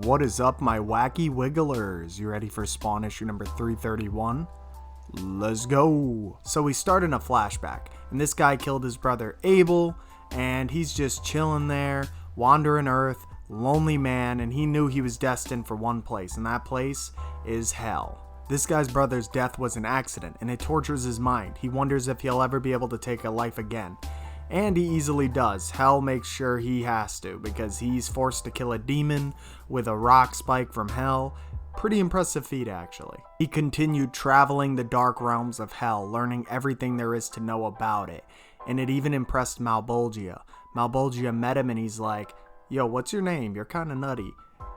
What is up, my wacky wigglers? You ready for Spawn issue number 331? Let's go. So we start in a flashback, and this guy killed his brother Abel, and he's just chilling there, wandering Earth, lonely man, and he knew he was destined for one place, and that place is hell. This guy's brother's death was an accident, and it tortures his mind. He wonders if he'll ever be able to take a life again. And he easily does. Hell makes sure he has to, because he's forced to kill a demon with a rock spike from hell. Pretty impressive feat, actually. He continued traveling the dark realms of hell, learning everything there is to know about it. And it even impressed Malebolgia. Malebolgia met him and he's like, "Yo, what's your name? You're kinda nutty."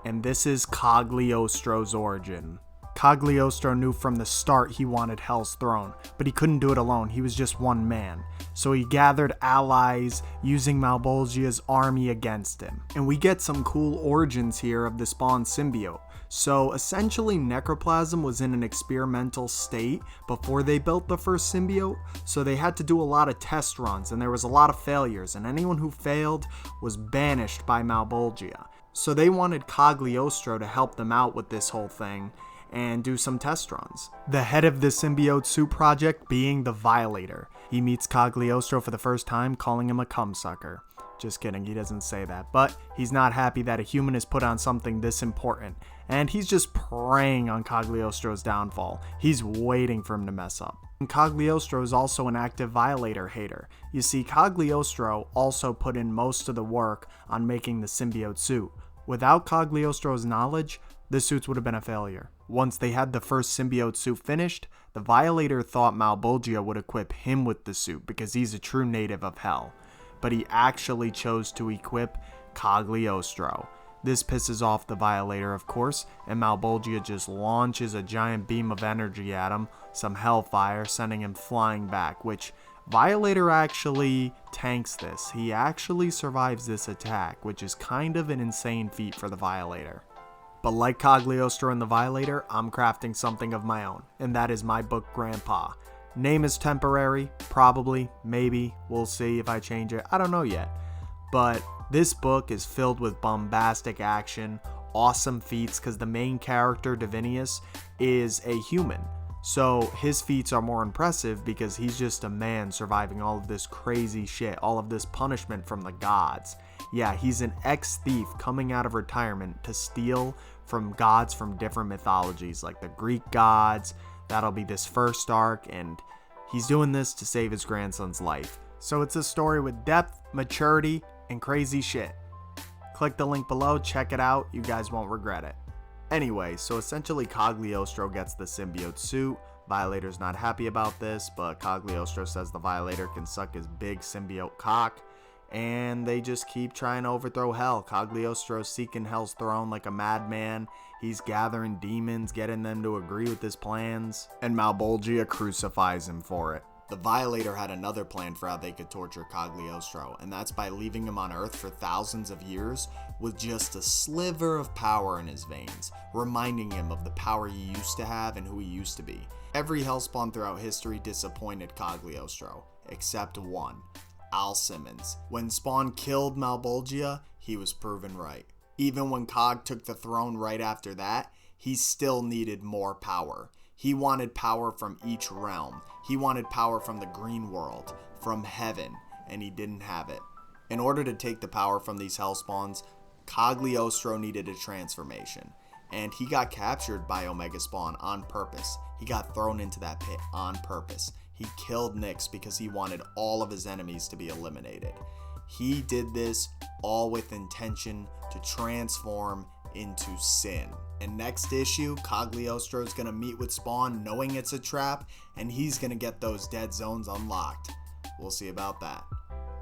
And this is Cagliostro's origin. Cagliostro knew from the start he wanted Hell's throne, but he couldn't do it alone. He was just one man. So he gathered allies using Malebolgia's army against him. And we get some cool origins here of the Spawn symbiote. So essentially Necroplasm was in an experimental state before they built the first symbiote, so they had to do a lot of test runs and there was a lot of failures, and anyone who failed was banished by Malebolgia. So they wanted Cagliostro to help them out with this whole thing and do some test runs. The head of the symbiote suit project being the Violator. He meets Cagliostro for the first time, calling him a cumsucker. Just kidding, he doesn't say that, but he's not happy that a human has put on something this important, and he's just preying on Cagliostro's downfall. He's waiting for him to mess up. And Cagliostro is also an active Violator hater. You see, Cagliostro also put in most of the work on making the symbiote suit. Without Cagliostro's knowledge, the suits would have been a failure. Once they had the first symbiote suit finished, the Violator thought Malebolgia would equip him with the suit because he's a true native of Hell. But he actually chose to equip Cagliostro. This pisses off the Violator, of course, and Malebolgia just launches a giant beam of energy at him, some hellfire, sending him flying back, which Violator actually tanks this. He actually survives this attack, which is kind of an insane feat for the Violator. But like Cagliostro and the Violator, I'm crafting something of my own, and that is my book Grandpa. Name is temporary, probably, maybe, we'll see if I change it, I don't know yet. But this book is filled with bombastic action, awesome feats, because the main character, Divinius, is a human. So his feats are more impressive because he's just a man surviving all of this crazy shit, all of this punishment from the gods. Yeah, he's an ex-thief coming out of retirement to steal from gods from different mythologies, like the Greek gods. That'll be this first arc, and he's doing this to save his grandson's life. So it's a story with depth, maturity, and crazy shit. Click the link below, check it out, you guys won't regret it. Anyway, so essentially Cagliostro gets the symbiote suit. Violator's not happy about this, but Cagliostro says the Violator can suck his big symbiote cock, and they just keep trying to overthrow Hell. Cagliostro's seeking Hell's throne like a madman. He's gathering demons, getting them to agree with his plans, and Malebolgia crucifies him for it. The Violator had another plan for how they could torture Cagliostro, and that's by leaving him on Earth for thousands of years with just a sliver of power in his veins, reminding him of the power he used to have and who he used to be. Every Hellspawn throughout history disappointed Cagliostro, except one, Al Simmons. When Spawn killed Malebolgia, he was proven right. Even when Cog took the throne right after that, he still needed more power. He wanted power from each realm. He wanted power from the green world, from heaven, and he didn't have it. In order to take the power from these Hellspawns, Cagliostro needed a transformation, and he got captured by Omega Spawn on purpose. He got thrown into that pit on purpose. He killed Nyx because he wanted all of his enemies to be eliminated. He did this all with intention to transform into sin. And next issue, Cagliostro is going to meet with Spawn knowing it's a trap, and he's going to get those dead zones unlocked. We'll see about that.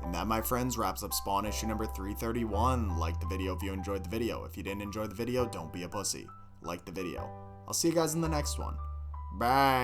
And that, my friends, wraps up Spawn issue number 331. Like the video if you enjoyed the video. If you didn't enjoy the video, don't be a pussy. Like the video. I'll see you guys in the next one. Bye.